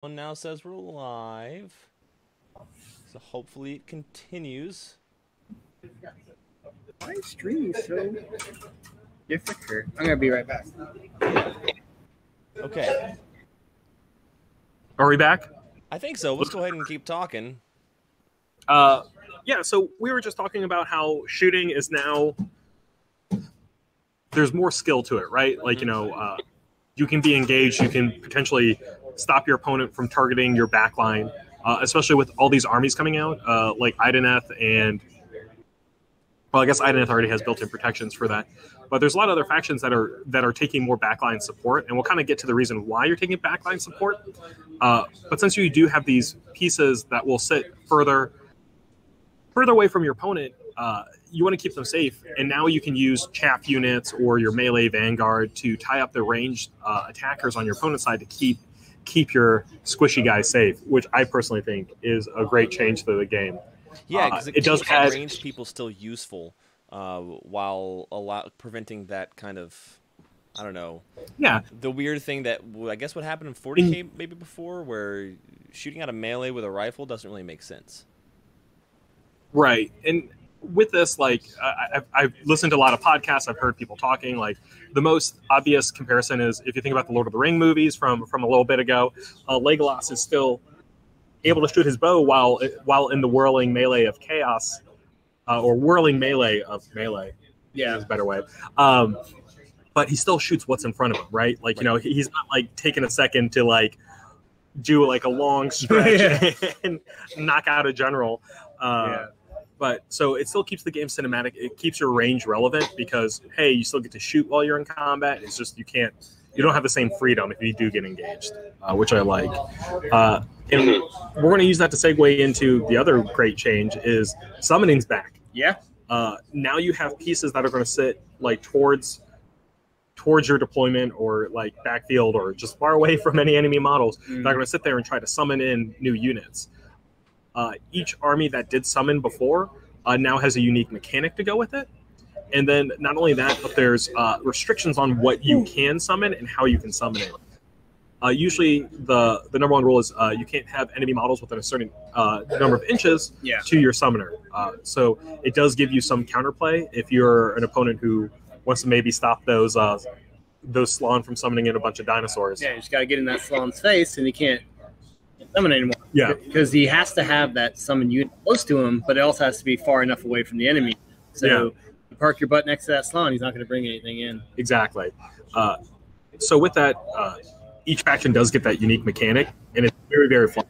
One now says we're live, so hopefully it continues. My stream is so different here. I'm gonna be right back. Okay, Are we back? I think so. Let's go ahead and keep talking. Yeah, so we were just talking about how shooting is now, there's more skill to it, right? Like, you can be engaged, you can potentially stop your opponent from targeting your backline, especially with all these armies coming out, like Ideneth and, well, I guess Ideneth already has built-in protections for that. But there's a lot of other factions that are taking more backline support, and we'll kind of get to the reason why you're taking backline support. But since you do have these pieces that will sit further away from your opponent, you want to keep them safe. And now you can use chaff units or your melee vanguard to tie up the ranged attackers on your opponent's side to keep your squishy guys safe, which I personally think is a great change to the game. Yeah, because it does keeps ranged people still useful while preventing that kind of, I don't know. Yeah. The weird thing that I guess what happened in 40K maybe before, where shooting out a melee with a rifle doesn't really make sense. Right. And with this, like, I've listened to a lot of podcasts. I've heard people talking. Like, the most obvious comparison is if you think about the Lord of the Ring movies from a little bit ago, Legolas is still able to shoot his bow while in the whirling melee of chaos, or whirling melee of melee. Yeah, is a better way. But he still shoots what's in front of him, right? Like, he's not like taking a second to like do like a long stretch and knock out a general. But so it still keeps the game cinematic. It keeps your range relevant because, hey, you still get to shoot while you're in combat. It's just you don't have the same freedom if you do get engaged, which I like. And we're going to use that to segue into the other great change is summoning's back. Yeah. Now you have pieces that are going to sit like towards your deployment or like backfield or just far away from any enemy models. They're going to sit there and try to summon in new units. Each army that did summon before now has a unique mechanic to go with it. And then not only that, but there's restrictions on what you can summon and how you can summon it. Usually the number one rule is you can't have enemy models within a certain number of inches to your summoner. So it does give you some counterplay if you're an opponent who wants to maybe stop those Slann from summoning in a bunch of dinosaurs. Yeah, you just got to get in that Slann's face, and he can't summon anymore. Yeah. Because he has to have that summon unit close to him, but it also has to be far enough away from the enemy. So you park your butt next to that Slann, he's not going to bring anything in. Exactly. So with that, each faction does get that unique mechanic, and it's very, very fun.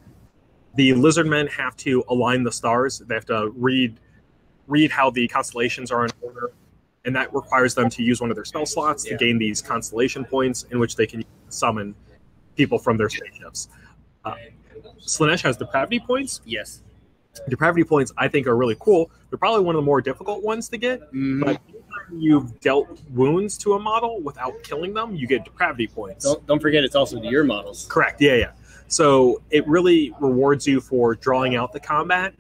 The Lizardmen have to align the stars. They have to read how the constellations are in order, and that requires them to use one of their spell slots to gain these constellation points in which they can summon people from their spaceships. Slaanesh has depravity points. Yes. Depravity points, I think, are really cool. They're probably one of the more difficult ones to get, but anytime you've dealt wounds to a model without killing them, you get depravity points. Don't forget, it's also to your models. Correct, yeah. So it really rewards you for drawing out the combat,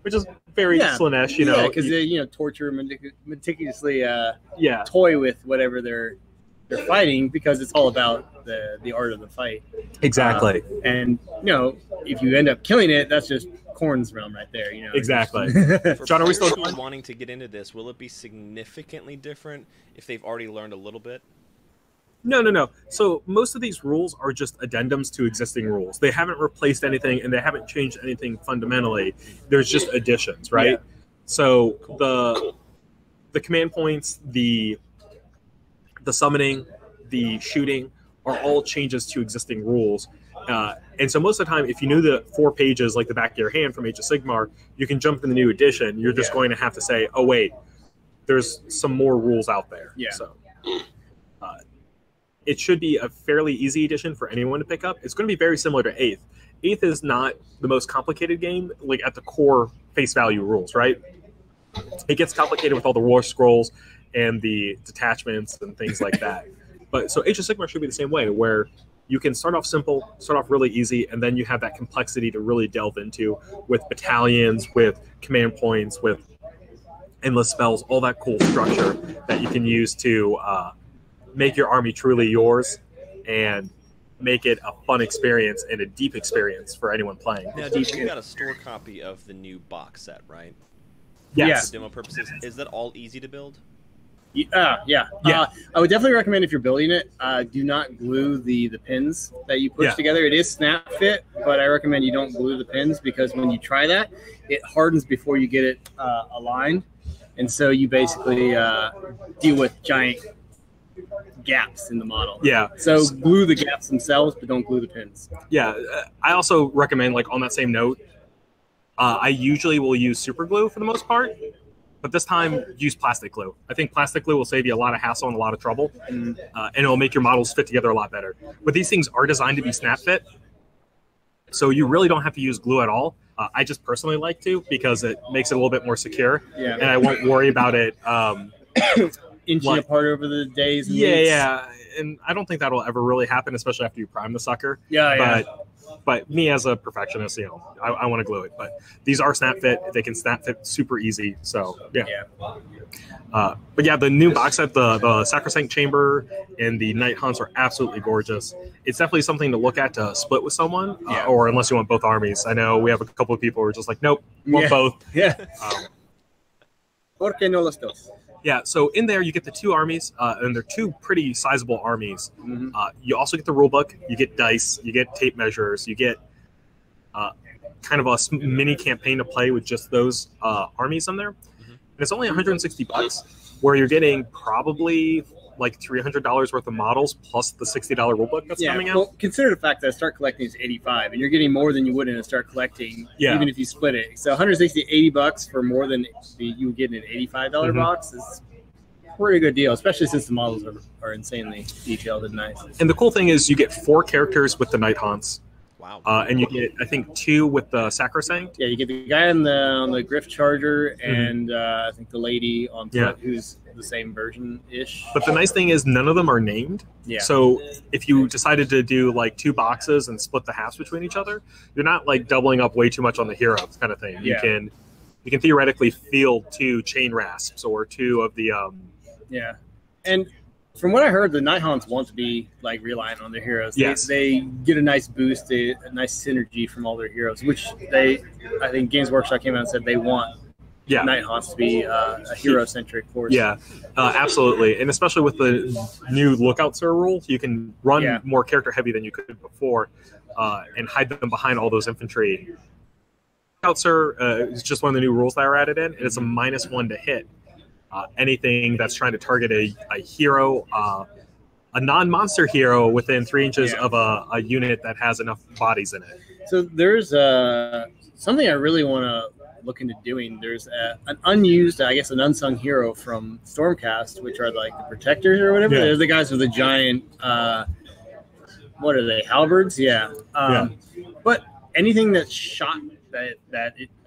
which is very Slaanesh, Yeah, because they, torture meticulously toy with whatever they're fighting because it's all about the art of the fight. Exactly. And if you end up killing it, that's just Khorne's realm right there. Exactly. John, are we still wanting to get into this? Will it be significantly different if they've already learned a little bit? No. So most of these rules are just addendums to existing rules. They haven't replaced anything, and they haven't changed anything fundamentally. There's just additions, right? Yeah. So the command points, the summoning, the shooting are all changes to existing rules. And so most of the time, if you knew the 4 pages like the back of your hand from Age of Sigmar, you can jump in the new edition. You're just going to have to say, oh, wait, there's some more rules out there. Yeah. So it should be a fairly easy edition for anyone to pick up. It's going to be very similar to 8th. 8th is not the most complicated game, like at the core face value rules, right? It gets complicated with all the war scrolls and the detachments and things like that. But so Age of Sigmar should be the same way, where you can start off simple, start off really easy, and then you have that complexity to really delve into with battalions, with command points, with endless spells, all that cool structure that you can use to make your army truly yours. And make it a fun experience and a deep experience for anyone playing. Now, you got a store copy of the new box set, right? Yes. For demo purposes, is that all easy to build? Yeah. I would definitely recommend if you're building it, do not glue the pins that you push together. It is snap fit, but I recommend you don't glue the pins because when you try that, it hardens before you get it aligned, and so you basically deal with giant gaps in the model. Yeah. So glue the gaps themselves, but don't glue the pins. Yeah. I also recommend, like, on that same note, I usually will use super glue for the most part, but this time use plastic glue. I think plastic glue will save you a lot of hassle and a lot of trouble, and it'll make your models fit together a lot better. But these things are designed to be snap fit, so you really don't have to use glue at all. I just personally like to because it makes it a little bit more secure, and I won't worry about it inching apart over the days. And weeks. Yeah, and I don't think that'll ever really happen, especially after you prime the sucker. But me as a perfectionist, you know, I want to glue it. But these are snap fit; they can snap fit super easy. So but yeah, the new box set, the Sacrosanct Chamber and the Night Haunts are absolutely gorgeous. It's definitely something to look at to split with someone, or unless you want both armies. I know we have a couple of people who are just like, nope, want both. ¿Por qué no los dos? Yeah, so in there you get the two armies, and they're two pretty sizable armies. You also get the rule book, you get dice, you get tape measures, you get kind of a mini campaign to play with just those armies in there. And it's only $160, where you're getting probably like $300 worth of models plus the $60 rulebook that's coming out. Well, consider the fact that Start Collecting is $85, and you're getting more than you would in a Start Collecting, even if you split it. So $160, $80 for more than you would get in an $85 box is a pretty good deal, especially since the models are insanely detailed and nice. And the cool thing is you get 4 characters with the Night Haunts. Wow. And you get, I think, 2 with the Sacrosanct. Yeah, you get the guy on the Griff Charger and I think the lady on foot who's the same version-ish. But the nice thing is none of them are named. Yeah. So if you decided to do like 2 boxes and split the halves between each other, you're not like doubling up way too much on the heroes kind of thing. You can theoretically field 2 chain rasps or 2 of the And from what I heard, the Night Haunts want to be like relying on their heroes. Yes. They get a nice boost, a nice synergy from all their heroes, which I think Games Workshop came out and said they want Night Haunts to be a hero-centric force. Yeah, absolutely. And especially with the new Lookout Sir rule, you can run more character-heavy than you could before and hide them behind all those infantry. Lookout Sir is just one of the new rules that are added in, and it's a -1 to hit. Anything that's trying to target a hero, a non-monster hero within 3 inches of a unit that has enough bodies in it. So there's something I really want to look into doing. There's an unused, I guess, an unsung hero from Stormcast, which are like the Protectors or whatever. They're the guys with the giant, what are they, halberds? But anything that's shot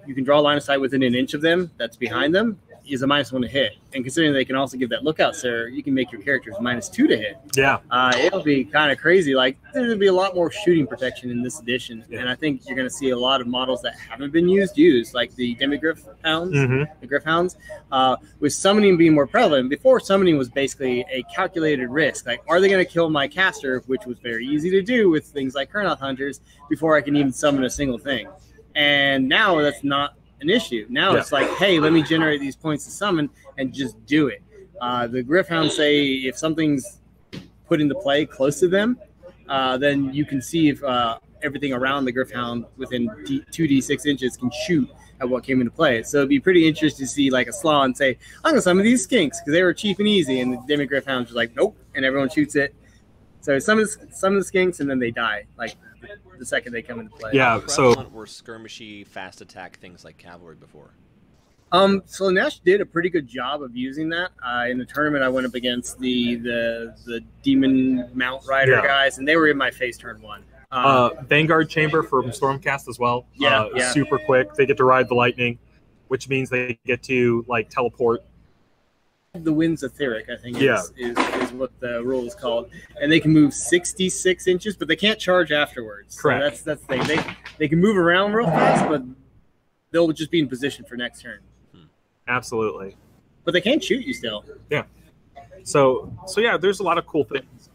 you can draw a line of sight within an inch of them that's behind them is a -1 to hit. And considering they can also give that Lookout Sir, you can make your characters -2 to hit. It'll be kind of crazy. Like, there's going to be a lot more shooting protection in this edition. And I think you're going to see a lot of models that haven't been used, like the Demigriff Hounds, the Griff Hounds, with summoning being more prevalent. Before, summoning was basically a calculated risk. Like, are they going to kill my caster, which was very easy to do with things like Kurnoth Hunters, before I can even summon a single thing. And now that's not an issue. Now it's like, hey, let me generate these points to summon and just do it. The Griff Hounds say if something's put into play close to them, then you can see if everything around the Griff Hound within 2d6 inches can shoot at what came into play. So it'd be pretty interesting to see like a Slaw say, I'm going to summon these skinks because they were cheap and easy. And the Demigriff Hounds are like, nope. And everyone shoots it. So some of the skinks and then they die. Like, the second they come into play. So were skirmishy, fast attack things like cavalry before? So Nash did a pretty good job of using that. In the tournament, I went up against the Demon Mount Rider guys, and they were in my face turn 1. Vanguard Chamber from Stormcast as well. Super quick. They get to ride the lightning, which means they get to like teleport. The Winds Etheric, I think, is what the rule is called, and they can move 66 inches, but they can't charge afterwards. Correct. So that's the thing. They can move around real fast, but they'll just be in position for next turn. Absolutely. But they can shoot you still. Yeah. So yeah, there's a lot of cool things.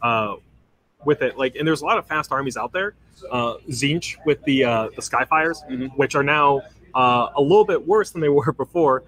with it. Like, and there's a lot of fast armies out there. Tzeentch with the Skyfires, which are now a little bit worse than they were before.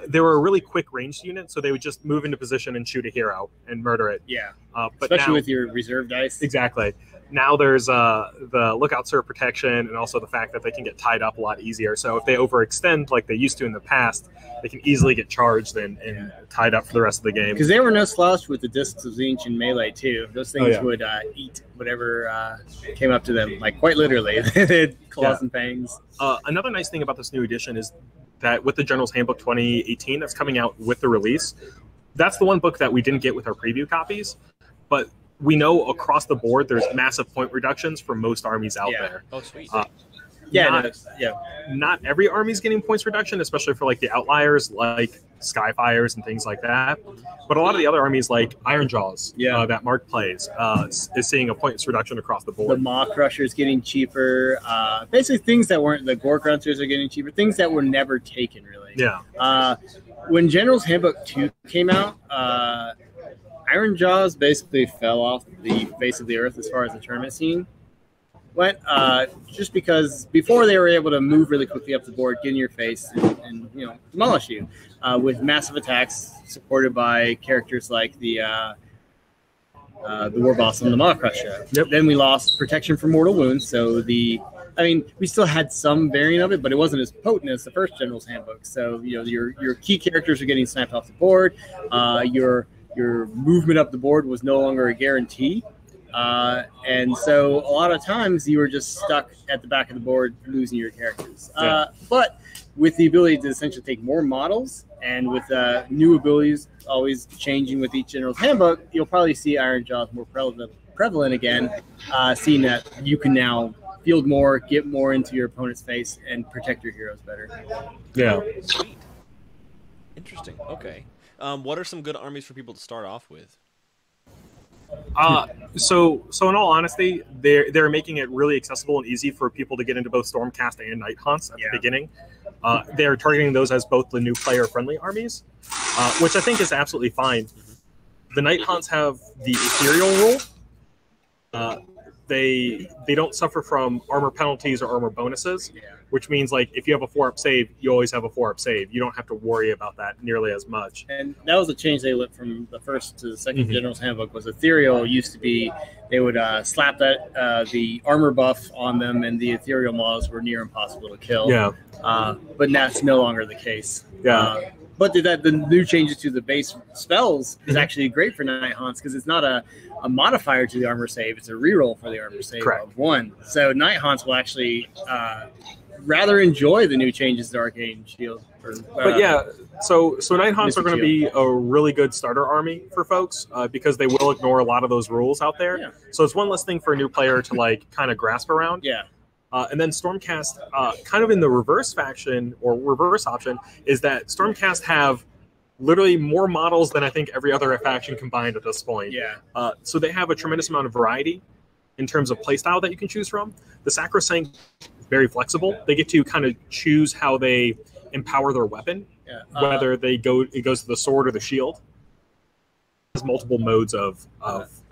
They were a really quick ranged unit, so they would just move into position and shoot a hero and murder it. Yeah, but especially now, with your reserve dice. Exactly. Now there's the lookout serve protection, and also the fact that they can get tied up a lot easier. So if they overextend like they used to in the past, they can easily get charged and tied up for the rest of the game. Because they were no slouch with the discs of Tzeentch and melee too. Those things would eat whatever came up to them, like quite literally. They had claws and fangs. Another nice thing about this new edition is that with the General's Handbook 2018 that's coming out with the release, that's the one book that we didn't get with our preview copies, but we know across the board there's massive point reductions for most armies out there. Oh, sweet. Not every army's getting points reduction, especially for like the outliers like Skyfires and things like that. But a lot of the other armies like Ironjaws that Mark plays is seeing a points reduction across the board. The Maw Crusher is getting cheaper. Basically things that weren't, the Gore Grunters are getting cheaper. Things that were never taken really. Yeah. When General's Handbook 2 came out, Ironjaws basically fell off the face of the earth as far as the tournament scene went, just because before they were able to move really quickly up the board, get in your face, and demolish you with massive attacks supported by characters like the War Boss and the Maw Crusher. Then we lost protection from mortal wounds, so we still had some variant of it, but it wasn't as potent as the first General's Handbook. So your key characters are getting sniped off the board. Your movement up the board was no longer a guarantee. And so a lot of times you were just stuck at the back of the board losing your characters. But with the ability to essentially take more models and with new abilities always changing with each General's Handbook, you'll probably see Ironjaws more prevalent again, seeing that you can now field more, get more into your opponent's face, and protect your heroes better. Yeah. Sweet. Interesting. Okay. What are some good armies for people to start off with? So in all honesty, they're making it really accessible and easy for people to get into both Stormcast and Night Haunts at the beginning. They're targeting those as both the new player-friendly armies, which I think is absolutely fine. The Night Haunts have the Ethereal rule. They don't suffer from armor penalties or armor bonuses, which means like if you have a 4-up save, you always have a 4-up save. You don't have to worry about that nearly as much. And that was a change they went from the first to the second General's Handbook. Was Ethereal used to be they would slap the armor buff on them, and the Ethereal Maws were near impossible to kill. Yeah. But that's no longer the case. Yeah. But the new changes to the base spells is actually great for Night Haunts because it's not a modifier to the armor save. It's a reroll for the armor save of 1. So Night Haunts will actually rather enjoy the new changes to Arcane Shield. So Night Haunts are going to be a really good starter army for folks because they will ignore a lot of those rules out there. Yeah. So it's one less thing for a new player to like kind of grasp around. Yeah. And then Stormcast, kind of in the reverse faction or reverse option, is that Stormcast have literally more models than I think every other faction combined at this point. Yeah. So they have a tremendous amount of variety in terms of playstyle that you can choose from. The Sacrosanct is very flexible. They get to kind of choose how they empower their weapon, whether it goes to the sword or the shield. There's multiple modes of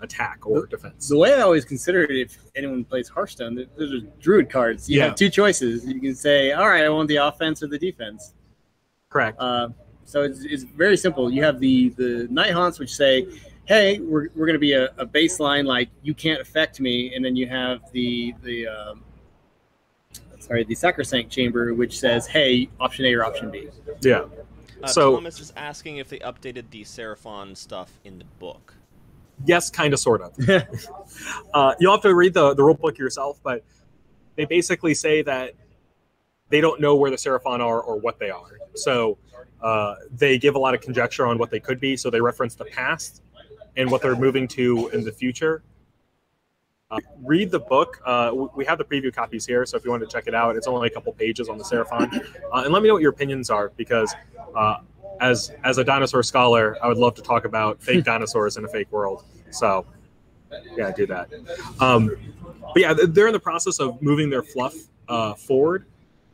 attack or defense. The way I always consider it, if anyone plays Hearthstone, there's Druid cards. You have 2 choices. You can say, all right, I want the offense or the defense. Correct. So it's very simple. You have the Night Haunts, which say, hey, we're going to be a baseline, like, you can't affect me. And then you have the Sacrosanct Chamber, which says, hey, option A or option B. Yeah. So Thomas is asking if they updated the Seraphon stuff in the book. Yes, kind of, sort of. You'll have to read the rule book yourself, but they basically say that they don't know where the Seraphon are or what they are. So they give a lot of conjecture on what they could be. So they reference the past and what they're moving to in the future. Read the book. We have the preview copies here, so if you want to check it out, it's only a couple pages on the Seraphon. And let me know what your opinions are, because as a dinosaur scholar, I would love to talk about fake dinosaurs in a fake world. So, yeah, do that. But yeah, they're in the process of moving their fluff forward,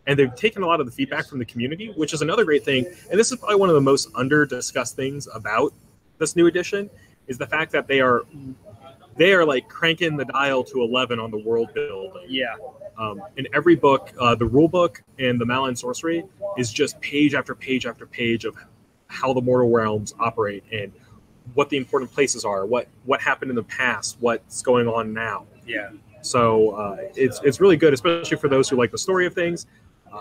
and they've taken a lot of the feedback from the community, which is another great thing. And this is probably one of the most under-discussed things about this new edition, is the fact that they are they are like cranking the dial to 11 on the world building. Yeah. In every book, the rule book and the Malign Sorcery is just page after page after page of how the Mortal Realms operate and what the important places are, what happened in the past, what's going on now. Yeah. So it's really good, especially for those who like the story of things.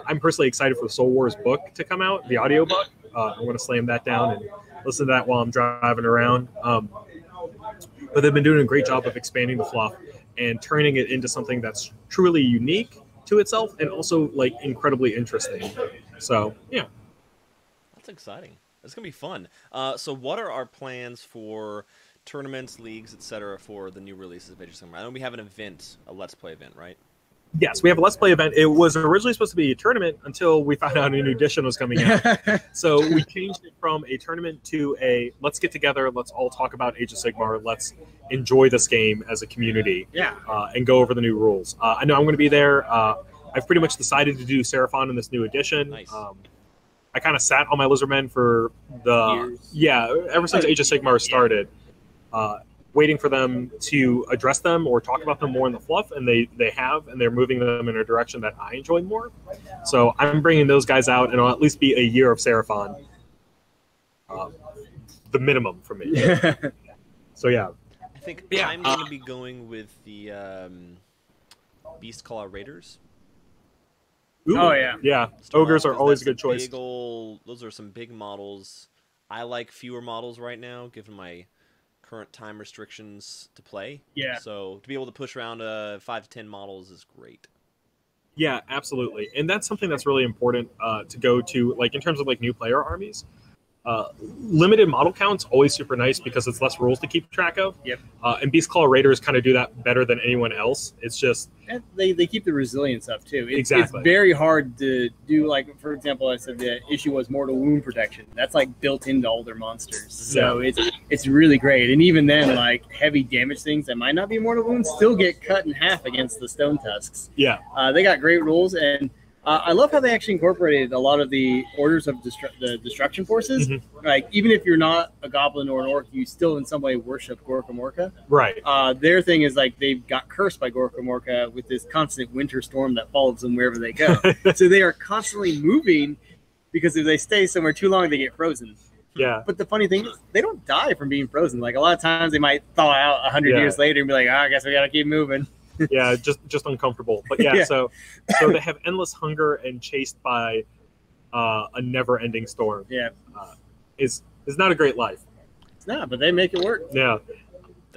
I'm personally excited for the Soul Wars book to come out, the audiobook. I'm going to slam that down and listen to that while I'm driving around. But they've been doing a great job of expanding the fluff and turning it into something that's truly unique to itself and also like incredibly interesting. So yeah, that's exciting. It's gonna be fun. So what are our plans for tournaments, leagues, etc. for the new releases of Age of Sigmar? I know we have an event, a Let's Play event, right? Yes, we have a Let's Play event. It was originally supposed to be a tournament until we found out a new edition was coming out. So we changed it from a tournament to a let's get together, let's all talk about Age of Sigmar, let's enjoy this game as a community, and go over the new rules. I know I'm going to be there. I've pretty much decided to do Seraphon in this new edition. Nice. I kind of sat on my Lizardmen for ever since Age of Sigmar started. Waiting for them to address them or talk about them more in the fluff, and they have, and they're moving them in a direction that I enjoy more. So I'm bringing those guys out, and it'll at least be a year of Seraphon, the minimum for me. So yeah. I think I'm going to be going with the Beastclaw Raiders. Ooh, yeah. Ogres are always a good choice. Those are some big models. I like fewer models right now, given my current time restrictions to play. Yeah. So to be able to push around 5 to 10 models is great. Yeah, absolutely. And that's something that's really important to go to, like in terms of like new player armies. Limited model count's always super nice because it's less rules to keep track of. Yep. And Beastclaw Raiders kind of do that better than anyone else. It's just they keep the resilience up too. Exactly. It's very hard to do. Like for example, I said the issue was mortal wound protection. That's like built into all their monsters. So it's really great. And even then, like heavy damage things that might not be mortal wounds still get cut in half against the stone tusks. Yeah. They got great rules and. I love how they actually incorporated a lot of the orders of the destruction forces. Mm-hmm. Like, even if you're not a goblin or an orc, you still in some way worship Gorkamorka. Right. Their thing is, like, they got cursed by Gorkamorka with this constant winter storm that follows them wherever they go. So they are constantly moving because if they stay somewhere too long, they get frozen. Yeah. But the funny thing is, they don't die from being frozen. Like, a lot of times they might thaw out 100 years later and be like, I guess we got to keep moving. Yeah, just uncomfortable. But so they have endless hunger and chased by a never-ending storm. Yeah, is not a great life. It's not, but they make it work. Yeah.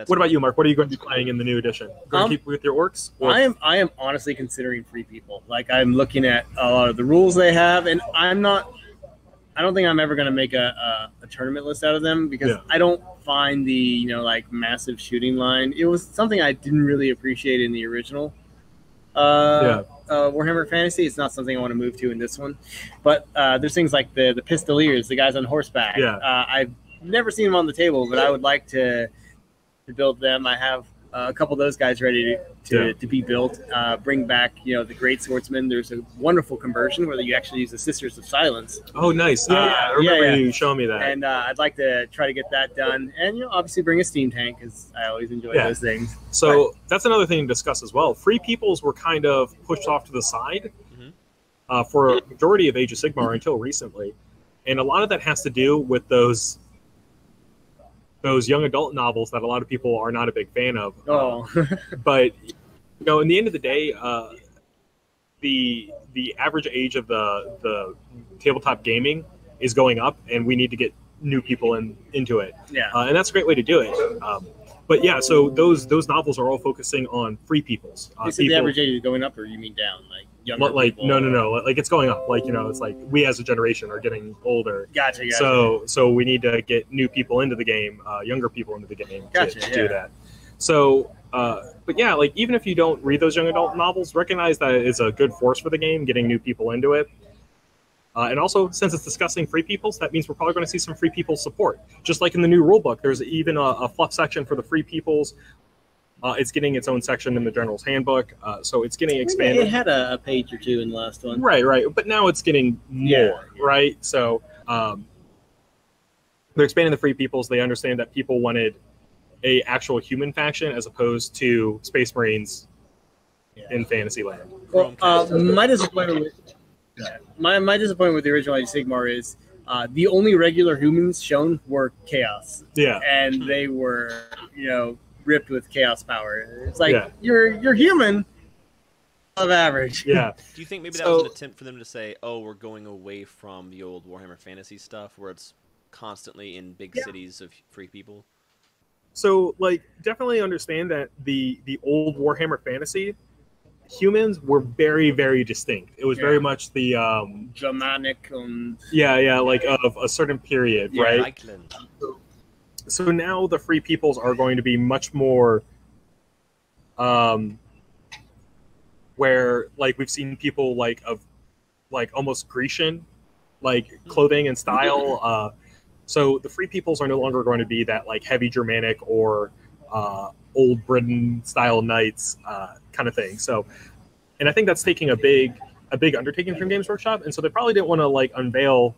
What about you, Mark? What are you going to be playing in the new edition? Going to keep with your orcs? Or? I am honestly considering free people. Like I'm looking at a lot of the rules they have, and I don't think I'm ever going to make a tournament list out of them because I don't find the like massive shooting line. It was something I didn't really appreciate in the original Warhammer Fantasy. It's not something I want to move to in this one. But there's things like the pistoliers, the guys on horseback. Yeah. I've never seen them on the table, but I would like to build them. I have a couple of those guys ready to be built. Bring back, the great swordsman. There's a wonderful conversion where you actually use the Sisters of Silence. Oh, nice. I remember you showing me that. And I'd like to try to get that done. And, obviously bring a steam tank because I always enjoy those things. So that's another thing to discuss as well. Free peoples were kind of pushed off to the side for a majority of Age of Sigmar until recently. And a lot of that has to do with those young adult novels that a lot of people are not a big fan of. But in the end of the day, the average age of the tabletop gaming is going up, and we need to get new people into it. Yeah, and that's a great way to do it. But yeah, so those novels are all focusing on free peoples. You said the average age is going up, or you mean down? Like younger people? No. Like it's going up. Like it's like we as a generation are getting older. Gotcha. So we need to get new people into the game, younger people into the game to do that. So, but yeah, like even if you don't read those young adult novels, recognize that it's a good force for the game, getting new people into it. And also, since it's discussing free peoples, that means we're probably going to see some free people support. Just like in the new rulebook, there's even a fluff section for the free peoples. It's getting its own section in the General's Handbook, so it's getting expanded. It had a page or two in the last one. Right. But now it's getting more, right? So they're expanding the free peoples. They understand that people wanted a actual human faction as opposed to Space Marines in Fantasyland. Well, my disappointment with the original Age of Sigmar is the only regular humans shown were Chaos. Yeah. And they were, ripped with Chaos power. It's like, you're human, of average. Yeah. Do you think maybe that was an attempt for them to say, oh, we're going away from the old Warhammer Fantasy stuff where it's constantly in big cities of free people? So, like, definitely understand that the old Warhammer Fantasy humans were very, very distinct. It was very much the Germanic and like of a certain period, right? Iceland. So now the free peoples are going to be much more where, like, we've seen people like almost Grecian like clothing and style. So the free peoples are no longer going to be that like heavy Germanic or old Britain style knights kind of thing. So, and I think that's taking a big undertaking from Games Workshop, and so they probably didn't want to like unveil,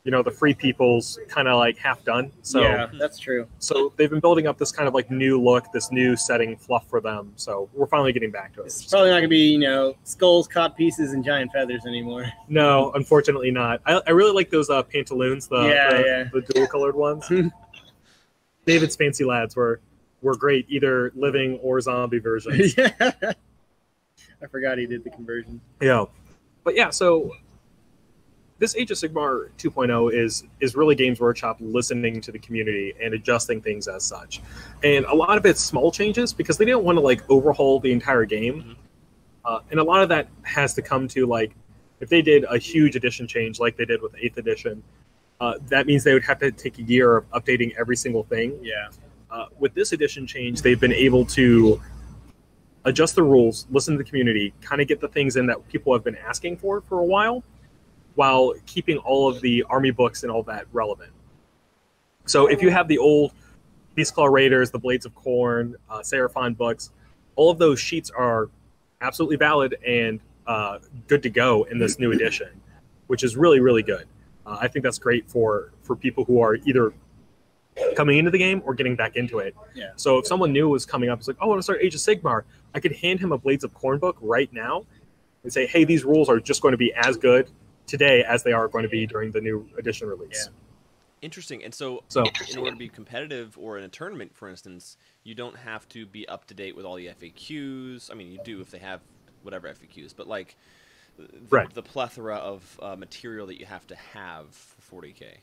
the free peoples kind of like half done. So yeah, that's true. So they've been building up this kind of like new look, this new setting fluff for them. So we're finally getting back to it. It's probably not gonna be skulls, cod pieces, and giant feathers anymore. No, unfortunately not. I really like those pantaloons, the dual colored ones. David's Fancy Lads were great, either living or zombie versions. Yeah. I forgot he did the conversion. Yeah. But yeah, so this Age of Sigmar 2.0 is really Games Workshop listening to the community and adjusting things as such. And a lot of it's small changes because they didn't want to like overhaul the entire game. And a lot of that has to come to like, if they did a huge edition change like they did with 8th edition, that means they would have to take a year of updating every single thing. Yeah. With this edition change, they've been able to adjust the rules, listen to the community, kind of get the things in that people have been asking for a while keeping all of the army books and all that relevant. So if you have the old Beastclaw Raiders, the Blades of Corn, Seraphon books, all of those sheets are absolutely valid and good to go in this new edition, which is really, really good. I think that's great for people who are either coming into the game or getting back into it. Yeah. So if someone new was coming up, it's like, oh, I want to start Age of Sigmar, I could hand him a Blades of Corn book right now and say, hey, these rules are just going to be as good today as they are going to be during the new edition release. Yeah. Interesting. And so in order to be competitive or in a tournament, for instance, you don't have to be up to date with all the FAQs. I mean, you do if they have whatever FAQs, but like the plethora of material that you have to have for 40K.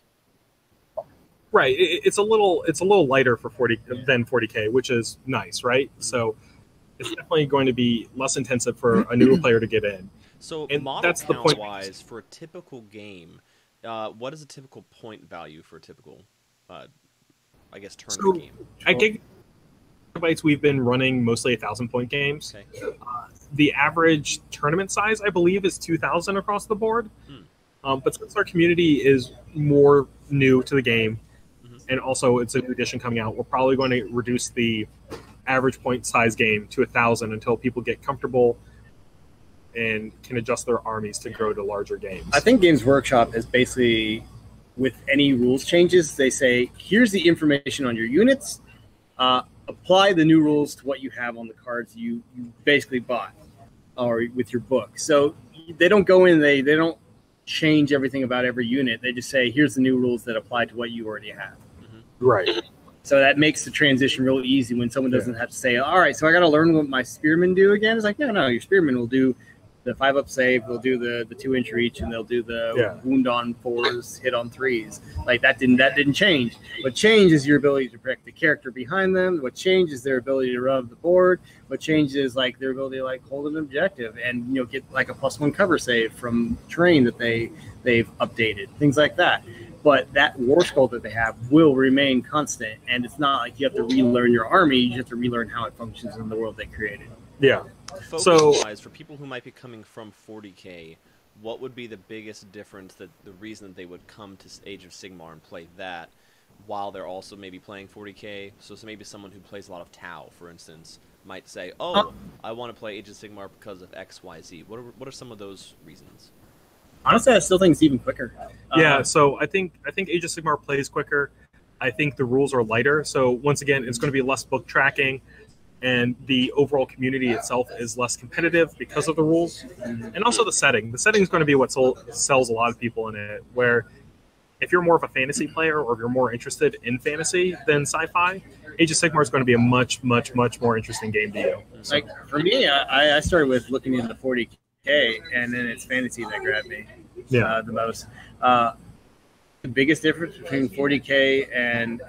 Right. It's a little lighter for 40 than 40K, which is nice, right? So it's definitely going to be less intensive for a newer player to get in. So and model that's the count point. Wise, for a typical game, what is a typical point value for a typical, tournament game? At Gigabytes, we've been running mostly 1,000-point games. Okay. The average tournament size, I believe, is 2,000 across the board. But since our community is more new to the game, and also it's a new edition coming out, we're probably going to reduce the average point size game to 1,000 until people get comfortable and can adjust their armies to grow to larger games. I think Games Workshop is basically, with any rules changes, they say, here's the information on your units, apply the new rules to what you have on the cards you basically bought or with your book. So they don't go in, they don't change everything about every unit. They just say, here's the new rules that apply to what you already have. Right. So that makes the transition real easy when someone doesn't have to say, all right, so I got to learn what my spearmen do again. It's like, no, your spearmen will do the 5-up save, they'll do the 2-inch reach, and they'll do the wound on 4s, hit on 3s. Like that didn't change. What changed is your ability to protect the character behind them. What changed is their ability to rub the board. What changed is like their ability to like hold an objective and get like a +1 cover save from terrain that they've updated, things like that. But that war skull that they have will remain constant, and it's not like you have to relearn your army. You just have to relearn how it functions in the world they created. Yeah. Focus-wise, for people who might be coming from 40K, what would be the biggest difference, the reason that they would come to Age of Sigmar and play that while they're also maybe playing 40K? So maybe someone who plays a lot of Tau, for instance, might say, oh, I want to play Age of Sigmar because of X, Y, Z. What are some of those reasons? Honestly, I still think it's even quicker. Yeah, so I think Age of Sigmar plays quicker. I think the rules are lighter. So once again, it's going to be less book tracking, and the overall community itself is less competitive because of the rules, and also the setting. The setting is going to be what sells a lot of people in it. Where if you're more of a fantasy player, or if you're more interested in fantasy than sci-fi, Age of Sigmar is going to be a much, much, much more interesting game to you. So. Like for me, I started with looking into 40K, and then it's fantasy that grabbed me the most. The biggest difference between 40K and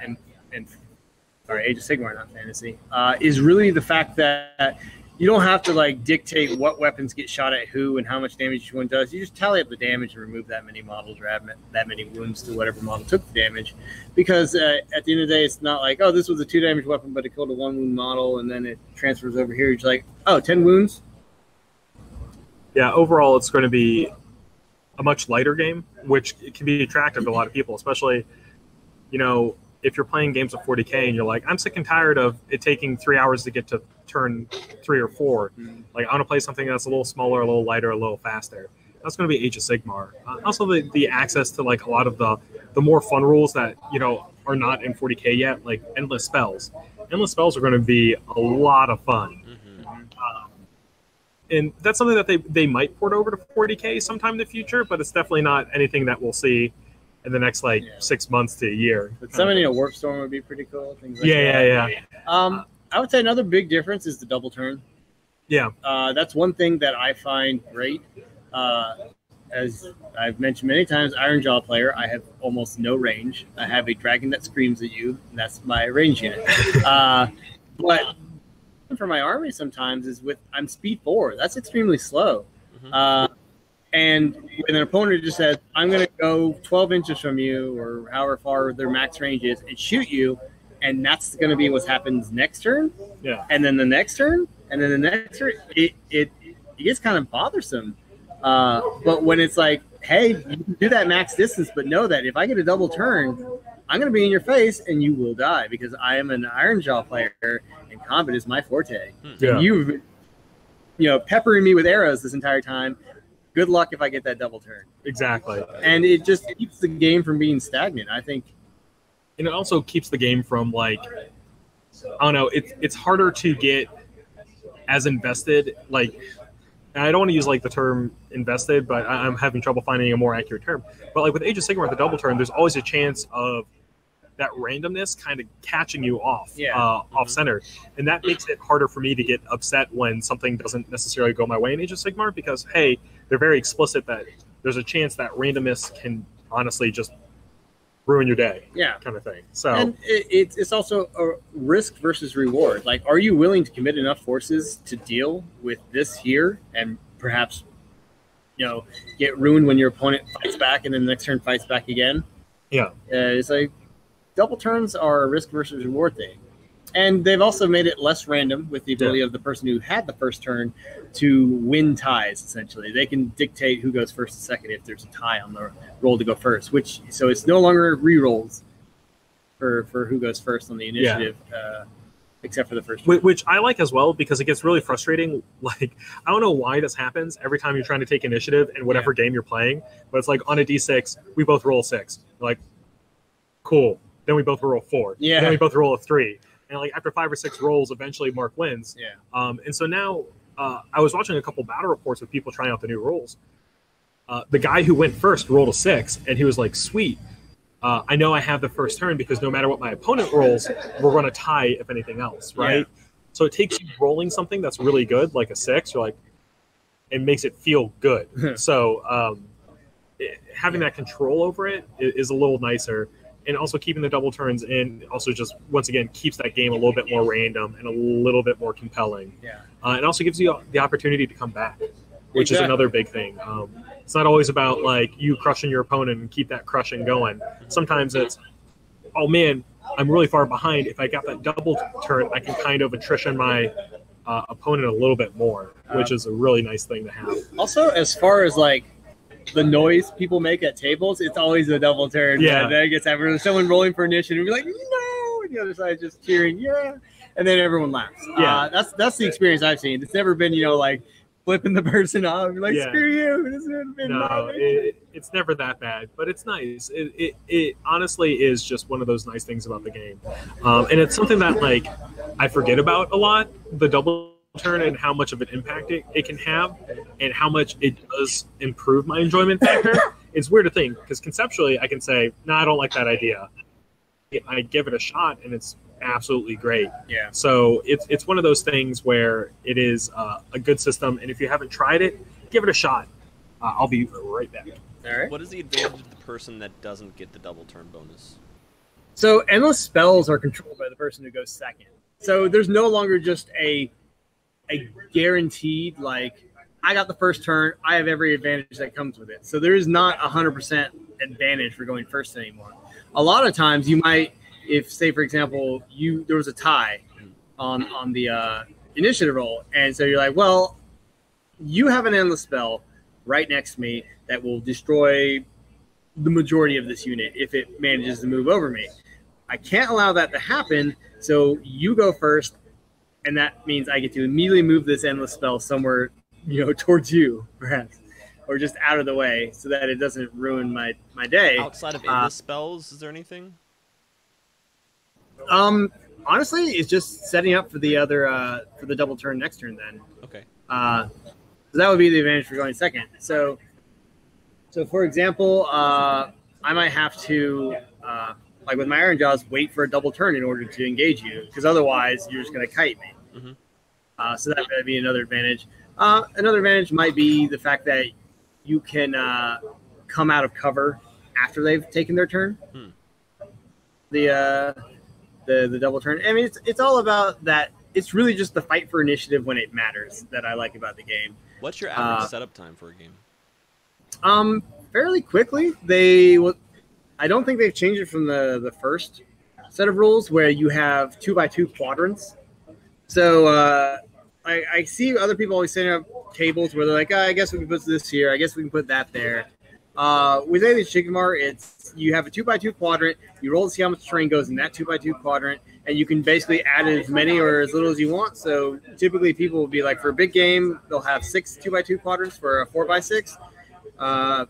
Age of Sigmar, not fantasy, is really the fact that you don't have to like dictate what weapons get shot at who and how much damage each one does. You just tally up the damage and remove that many models or add that many wounds to whatever model took the damage. Because at the end of the day, it's not like, oh, this was a 2 damage weapon, but it killed a 1 wound model, and then it transfers over here. You're just like, oh, 10 wounds? Yeah, overall, it's going to be a much lighter game, which can be attractive to a lot of people, especially, if you're playing games of 40K and you're like, I'm sick and tired of it taking 3 hours to get to turn 3 or 4. Like, I want to play something that's a little smaller, a little lighter, a little faster. That's going to be Age of Sigmar. Also, the access to like a lot of the more fun rules that are not in 40K yet, like endless spells. Endless spells are going to be a lot of fun. And that's something that they might port over to 40K sometime in the future, but it's definitely not anything that we'll see in the next 6 months to a year. But summoning a warp storm would be pretty cool. Things like that. I would say another big difference is the double turn. Yeah. That's one thing that I find great. As I've mentioned many times, Iron Jaw player, I have almost no range. I have a dragon that screams at you, and that's my range unit. But for my army sometimes is I'm speed 4. That's extremely slow. And when an opponent just says, I'm going to go 12 inches from you, or however far their max range is, and shoot you, and that's going to be what happens next turn. Yeah. And then the next turn, and then the next turn, it gets kind of bothersome. But when it's like, hey, you can do that max distance, but know that if I get a double turn, I'm going to be in your face and you will die, because I am an Iron Jaw player and combat is my forte. Yeah. And you've peppering me with arrows this entire time. Good luck if I get that double turn. Exactly. And it just keeps the game from being stagnant, I think. And it also keeps the game from it's harder to get as invested. Like, I don't want to use the term invested, but I'm having trouble finding a more accurate term. But like with Age of Sigmar, the double turn, there's always a chance of that randomness kind of catching you off center, and that makes it harder for me to get upset when something doesn't necessarily go my way in Age of Sigmar, because hey, they're very explicit that there's a chance that randomness can honestly just ruin your day, kind of thing. So, and it's also a risk versus reward. Like, are you willing to commit enough forces to deal with this here, and perhaps get ruined when your opponent fights back, and then the next turn fights back again? Yeah, it's like double turns are a risk versus reward thing. And they've also made it less random with the ability of the person who had the first turn to win ties, essentially. They can dictate who goes first and second if there's a tie on the roll to go first, so it's no longer re-rolls for who goes first on the initiative, except for the first turn. Which I like as well, because it gets really frustrating. Like, I don't know why this happens every time you're trying to take initiative in whatever game you're playing, but it's like on a D6, we both roll a 6. You're like, cool. Then we both roll a 4. Yeah. Then we both roll a 3. And like after 5 or 6 rolls, eventually Mark wins. Yeah. And so now I was watching a couple battle reports of people trying out the new rules. The guy who went first rolled a 6, and he was like, sweet. I know I have the first turn because no matter what my opponent rolls, we're going to tie if anything else, right? Yeah. So it takes you rolling something that's really good, like a 6, you're like, it makes it feel good. So having that control over it is a little nicer. And also keeping the double turns in also just, once again, keeps that game a little bit more random and a little bit more compelling. Yeah. It also gives you the opportunity to come back, which is another big thing. It's not always about like you crushing your opponent and keep that crushing going. Sometimes it's, oh man, I'm really far behind. If I got that double turn, I can kind of attrition my opponent a little bit more, which is a really nice thing to have. Also, as far as like the noise people make at tables, it's always a double turn. Yeah. That gets everyone, someone rolling for initiative and be like, no, and the other side just cheering, yeah, and then everyone laughs. Yeah. That's the experience I've seen. It's never been, like flipping the person off. You're like, Yeah. screw you. This would have been No, it's never that bad, but it's nice. It honestly is just one of those nice things about the game, and it's something that like I forget about a lot. The double turn and how much of an impact it can have, and how much it does improve my enjoyment factor. It's weird to think because conceptually I can say, no, I don't like that idea. I give it a shot, and it's absolutely great. Yeah. So it's one of those things where it is a good system, and if you haven't tried it, give it a shot. I'll be right back. All right. What is the advantage of the person that doesn't get the double turn bonus? So endless spells are controlled by the person who goes second. So there's no longer just a guaranteed, like, I got the first turn, I have every advantage that comes with it. So there is not 100% advantage for going first anymore. A lot of times you might, if, say, for example, there was a tie on the initiative roll, and so you're like, well, you have an endless spell right next to me that will destroy the majority of this unit if it manages to move over me. I can't allow that to happen, so you go first, and that means I get to immediately move this endless spell somewhere, towards you, perhaps, or just out of the way so that it doesn't ruin my day. Outside of endless spells, is there anything? Honestly, it's just setting up for the other for the double turn next turn. Then Okay. So that would be the advantage for going second. So for example, I might have to like with my Iron Jaws, wait for a double turn in order to engage you, because otherwise you're just going to kite me. Mm-hmm. So that would be another advantage. Another advantage might be the fact that you can come out of cover after they've taken their turn. The double turn. I mean, it's all about that. It's really just the fight for initiative when it matters that I like about the game. What's your average setup time for a game? Fairly quickly. I don't think they've changed it from the first set of rules where you have 2x2 quadrants. So I see other people always setting up tables where they're like, I guess we can put this here. I guess we can put that there. With Age of Sigmar, it's you have a 2x2 quadrant. You roll to see how much terrain goes in that 2x2 quadrant, and you can basically add as many or as little as you want. So typically, people will be like, for a big game, they'll have 6 2x2 quadrants for a 4x6. A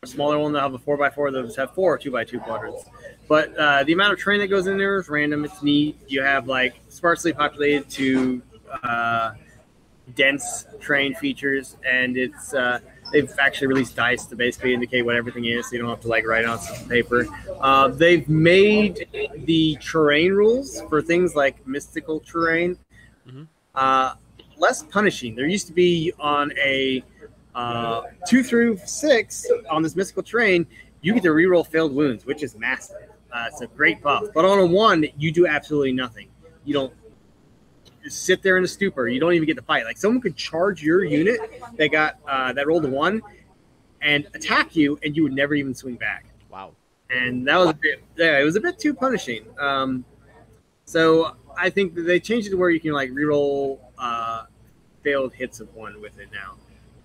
smaller one, they'll have a 4x4. They'll just have 4 2x2 quadrants. But the amount of terrain that goes in there is random. It's neat. You have like sparsely populated to dense terrain features, and it's they've actually released dice to basically indicate what everything is, so you don't have to like write on some paper. They've made the terrain rules for things like mystical terrain less punishing. There used to be on a 2 through 6 on this mystical terrain, you get to reroll failed wounds, which is massive. It's a great buff. But on a 1, you do absolutely nothing. You don't just sit there in a stupor. You don't even get to fight. Like, someone could charge your unit that got that rolled a 1 and attack you, and you would never even swing back. Wow. And that was it was a bit too punishing. So I think that they changed it to where you can like reroll failed hits of 1 with it now,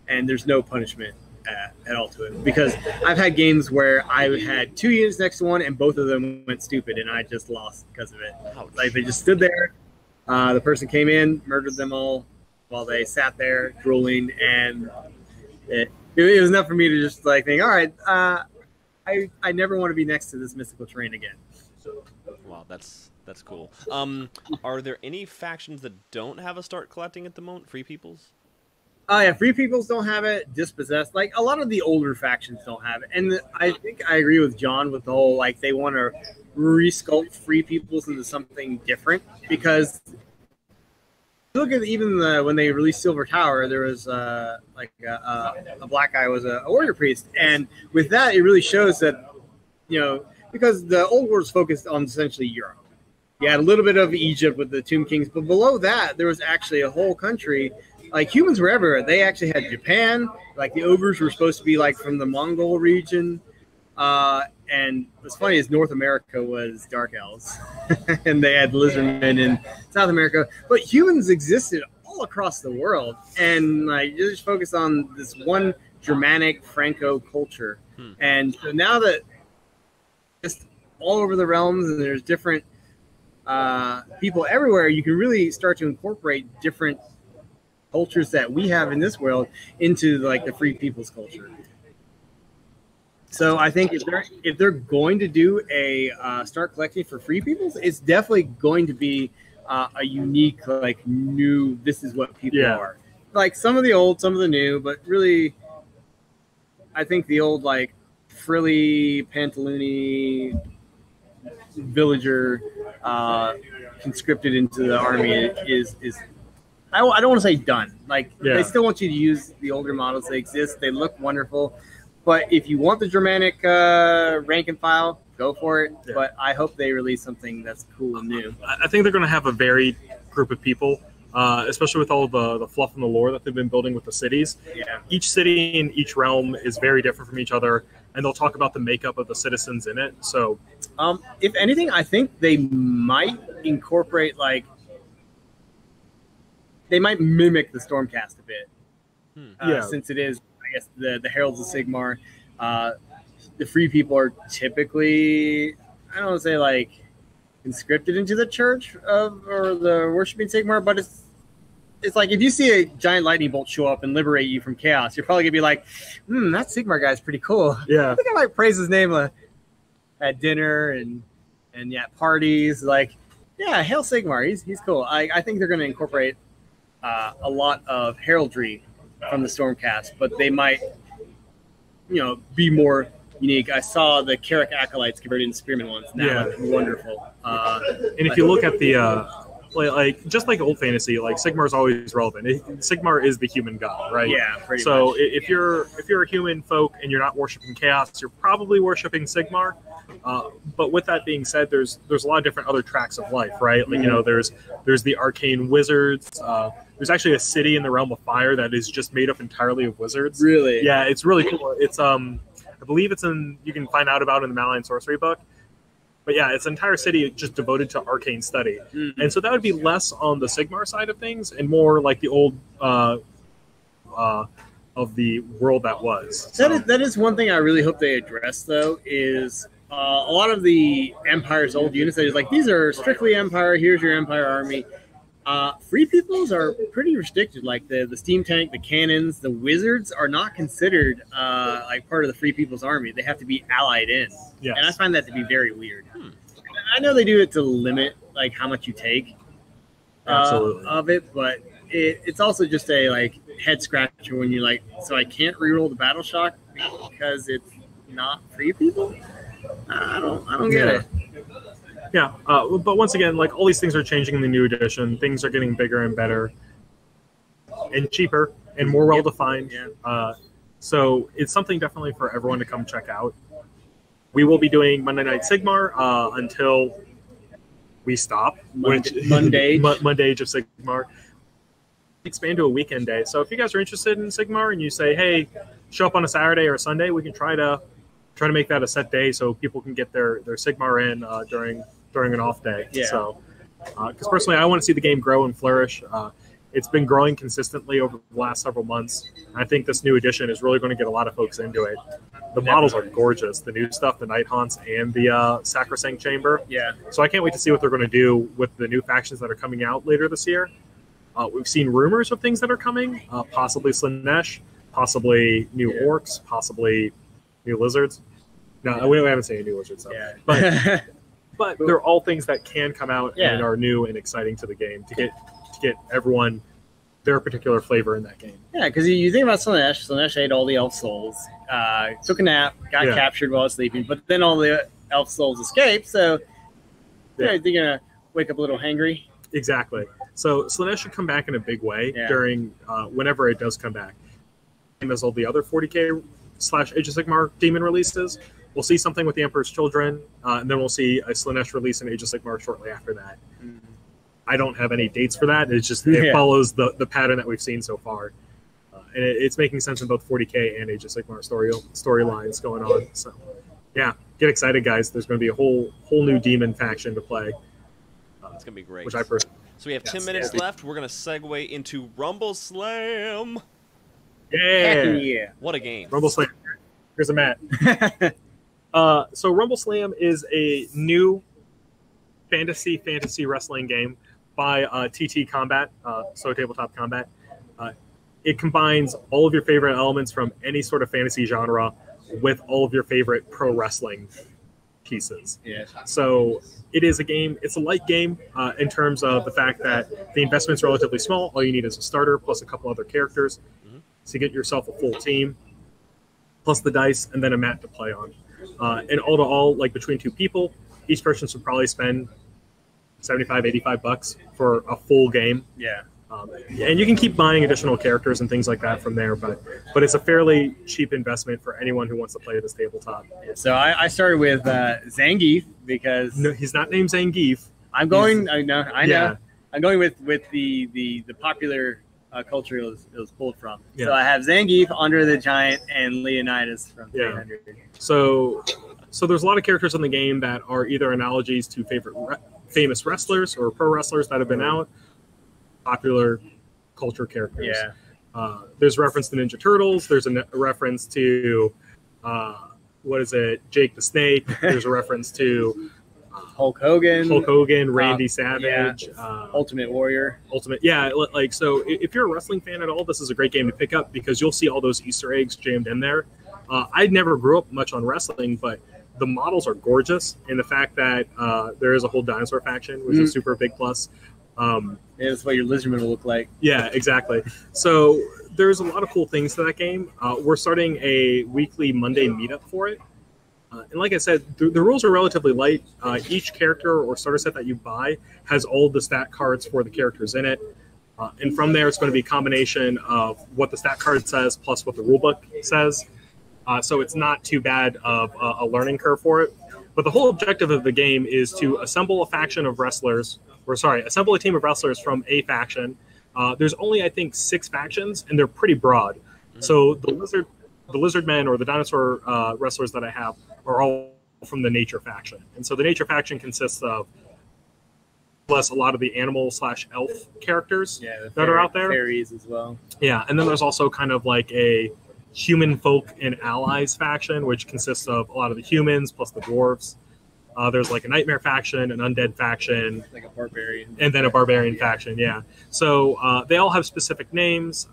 and there's no punishment at all to it. Because I've had games where I had 2 units next to 1, and both of them went stupid, and I just lost because of it. Ouch. Like, they just stood there. The person came in, murdered them all while they sat there drooling, and it was enough for me to just like think, all right, I never want to be next to this mystical terrain again. Wow, that's cool. Are there any factions that don't have a start collecting at the moment? Free Peoples? Oh yeah, Free Peoples don't have it. Dispossessed, like a lot of the older factions don't have it, and I think I agree with John with the whole like they want to resculpt Free Peoples into something different, because look at even when they released Silver Tower, there was a black guy was a warrior priest, and with that it really shows that because the old world was focused on essentially Europe. You had a little bit of Egypt with the Tomb Kings, but below that there was actually a whole country. Like, humans were everywhere. They actually had Japan. Like, the ogres were supposed to be like from the Mongol region. And what's funny is North America was dark elves, and they had lizardmen in South America. But humans existed all across the world, and like you just focus on this one Germanic Franco culture. And so now that just all over the realms, and there's different people everywhere, you can really start to incorporate different cultures that we have in this world into like the free people's culture. So I think if they're going to do a start collecting for free peoples, it's definitely going to be a unique, like, new. This is what people are. Like some of the old, some of the new, but really, I think the old, like, frilly pantaloony villager conscripted into the army is I don't want to say done. Like, they still want you to use the older models. They exist. They look wonderful. But if you want the Germanic rank and file, go for it. Yeah. But I hope they release something that's cool and new. I think they're going to have a varied group of people, especially with all the fluff and the lore that they've been building with the cities. Yeah. Each city in each realm is very different from each other, and they'll talk about the makeup of the citizens in it. So, if anything, I think they might incorporate, like, they might mimic the Stormcast a bit. Since it is, I guess, the Heralds of Sigmar. The free people are typically, I don't want to say, like, conscripted into the church or the worshiping Sigmar, but it's like if you see a giant lightning bolt show up and liberate you from chaos, you're probably gonna be like, that Sigmar guy's pretty cool. Yeah, I think I might praise his name at dinner and at parties. Like, yeah, hail Sigmar, he's cool. I think they're gonna incorporate a lot of heraldry from the Stormcast, but they might, be more unique. I saw the Carrick Acolytes converted into Spearmen once. And that looked wonderful. And if you look at the like just like old fantasy, like Sigmar is always relevant. Sigmar is the human god, right? Yeah, pretty so much. If you're a human folk and you're not worshiping chaos, you're probably worshiping Sigmar. But with that being said, there's a lot of different other tracks of life, right? Like there's the arcane wizards. There's actually a city in the realm of fire that is just made up entirely of wizards. Really? Yeah, it's really cool. It's I believe it's you can find out about it in the Malign Sorcery book. But yeah, it's an entire city just devoted to arcane study. Mm-hmm. And so that would be less on the Sigmar side of things and more like the old of the world that was. So. That is one thing I really hope they address, though, is a lot of the Empire's old units that is like, these are strictly Empire, here's your Empire army. Free peoples are pretty restricted. Like the steam tank, the cannons, the wizards are not considered like part of the free people's army. They have to be allied in. Yes. And I find that to be very weird. I know they do it to limit like how much you take of it, but it's also just a like head scratcher when you're like, so I can't reroll the battle shock because it's not free people. I don't get it. Yeah, but once again, like all these things are changing in the new edition. Things are getting bigger and better, and cheaper, and more well defined. Yeah. So it's something definitely for everyone to come check out. We will be doing Monday Night Sigmar until we stop. Monday Age of Sigmar. Expand to a weekend day. So if you guys are interested in Sigmar and you say, hey, show up on a Saturday or a Sunday, we can try to make that a set day so people can get their Sigmar in during an off day. Yeah. So, because personally, I want to see the game grow and flourish. It's been growing consistently over the last several months. I think this new edition is really going to get a lot of folks into it. The models are gorgeous. The new stuff, the Night Haunts and the Sacrosanct Chamber. Yeah. So I can't wait to see what they're going to do with the new factions that are coming out later this year. We've seen rumors of things that are coming, possibly Slaanesh, possibly new orcs, possibly new lizards. No, we haven't seen any new lizards, though. Yeah. But they're all things that can come out and are new and exciting to the game to get everyone their particular flavor in that game. Yeah, because you think about Slaanesh. Slaanesh ate all the elf souls, took a nap, got captured while sleeping, but then all the elf souls escaped, so they're going to wake up a little hangry. Exactly. So Slaanesh should come back in a big way during whenever it does come back. Same as all the other 40k / Age of Sigmar demon releases. We'll see something with the Emperor's Children, and then we'll see a Slaanesh release in Age of Sigmar shortly after that. Mm-hmm. I don't have any dates for that. It's just it follows the pattern that we've seen so far, and it's making sense in both 40k and Age of Sigmar storylines going on. So, yeah, get excited, guys! There's going to be a whole new demon faction to play. It's going to be great. Which I personally. So we have 10 minutes left. We're going to segue into Rumble Slam. Yeah. What a game. Rumble Slam. Here's a mat. So Rumble Slam is a new fantasy wrestling game by TT Combat, so Tabletop Combat. it combines all of your favorite elements from any sort of fantasy genre with all of your favorite pro wrestling pieces. Yeah. So it is a game. It's a light game in terms of the fact that the investment's relatively small. All you need is a starter plus a couple other characters to get yourself a full team, plus the dice, and then a mat to play on. And all to all, like between two people, each person should probably spend $75-$85 for a full game. Yeah. And you can keep buying additional characters and things like that from there, but it's a fairly cheap investment for anyone who wants to play this tabletop. So I started with Zangief because No, he's not named Zangief. I'm going. I know. Yeah. I'm going with the popular culture it was pulled from. Yeah. So I have Zangief, Andre the Giant, and Leonidas from 300. So there's a lot of characters in the game that are either analogies to famous wrestlers or pro wrestlers that have been out. Popular culture characters. Yeah. There's reference to Ninja Turtles. There's a reference to Jake the Snake. There's a reference to Hulk Hogan, Randy Savage, Ultimate Warrior. Like, so if you're a wrestling fan at all, this is a great game to pick up because you'll see all those Easter eggs jammed in there. I never grew up much on wrestling, but the models are gorgeous, and the fact that there is a whole dinosaur faction, which is a super big plus. That's what your lizardman will look like. Yeah, exactly. So there's a lot of cool things to that game. We're starting a weekly Monday meetup for it. And like I said, the rules are relatively light. Each character or starter set that you buy has all the stat cards for the characters in it. And from there, it's going to be a combination of what the stat card says plus what the rulebook says. So it's not too bad of a learning curve for it. But the whole objective of the game is to assemble assemble a team of wrestlers from a faction. There's only, I think, 6 factions, and they're pretty broad. So the lizard men or the dinosaur wrestlers that I have are all from the nature faction. And so the nature faction consists of plus a lot of the animal/elf characters that are out there. Fairies as well. Yeah, and then there's also kind of like a human folk and allies faction, which consists of a lot of the humans plus the dwarves. There's like a nightmare faction, an undead faction, like a barbarian, and then a barbarian faction. Yeah. So they all have specific names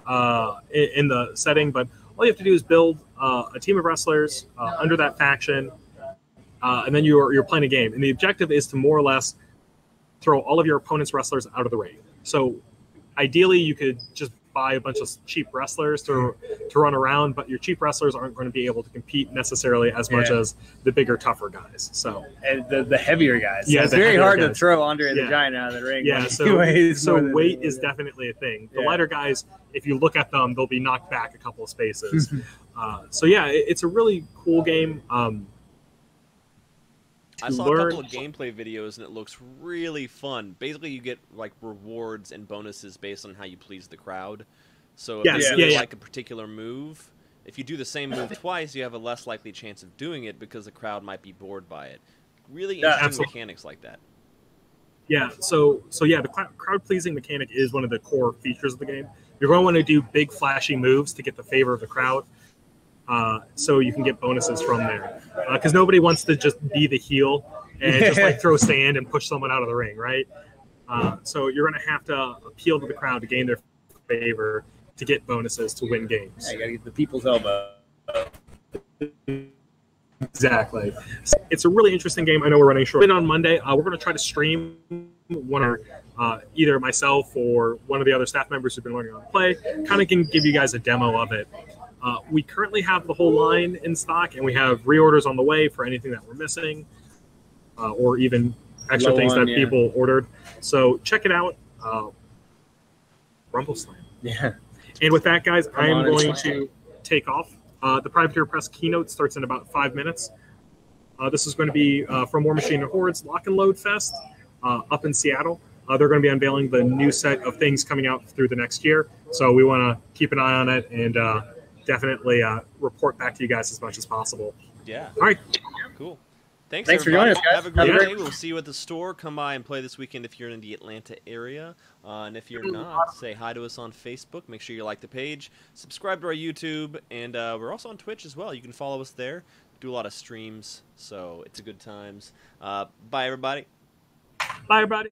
in the setting, but all you have to do is build a team of wrestlers under that faction, and then you're playing a game. And the objective is to more or less throw all of your opponent's wrestlers out of the ring. So ideally, you could just buy a bunch of cheap wrestlers to run around, but your cheap wrestlers aren't going to be able to compete necessarily as much as the bigger, tougher guys. So and the heavier guys. Yeah, it's very hard to throw Andre the Giant out of the ring. Yeah, so weight is definitely a thing. The lighter guys, if you look at them, they'll be knocked back a couple of spaces. So yeah, it's a really cool game. I saw a couple of gameplay videos, and it looks really fun. Basically, you get like rewards and bonuses based on how you please the crowd. So if you really like a particular move, if you do the same move twice, you have a less likely chance of doing it because the crowd might be bored by it. Really interesting mechanics like that. Yeah, so the crowd pleasing mechanic is one of the core features of the game. You're going to want to do big flashy moves to get the favor of the crowd. So you can get bonuses from there, because nobody wants to just be the heel and just like throw sand and push someone out of the ring, right? So you're going to have to appeal to the crowd to gain their favor to get bonuses to win games. Yeah, you got to get the people's elbow. Exactly. It's a really interesting game. I know we're running short. On Monday, we're going to try to stream either myself or one of the other staff members who've been learning how to play. Kind of can give you guys a demo of it. We currently have the whole line in stock, and we have reorders on the way for anything that we're missing, or even extra things that people ordered. So check it out. Rumble Slam. Yeah. And with that, guys, I am going to take off. The Privateer Press keynote starts in about 5 minutes. This is going to be from War Machine and Hordes Lock and Load Fest up in Seattle. They're going to be unveiling the new set of things coming out through the next year. So we want to keep an eye on it and definitely report back to you guys as much as possible. Yeah. All right. Cool. Thanks for joining us, guys. Have a great day. We'll see you at the store. Come by and play this weekend if you're in the Atlanta area. And if you're not, say hi to us on Facebook. Make sure you like the page. Subscribe to our YouTube. And we're also on Twitch as well. You can follow us there. Do a lot of streams, so it's a good times. Bye, everybody. Bye, everybody.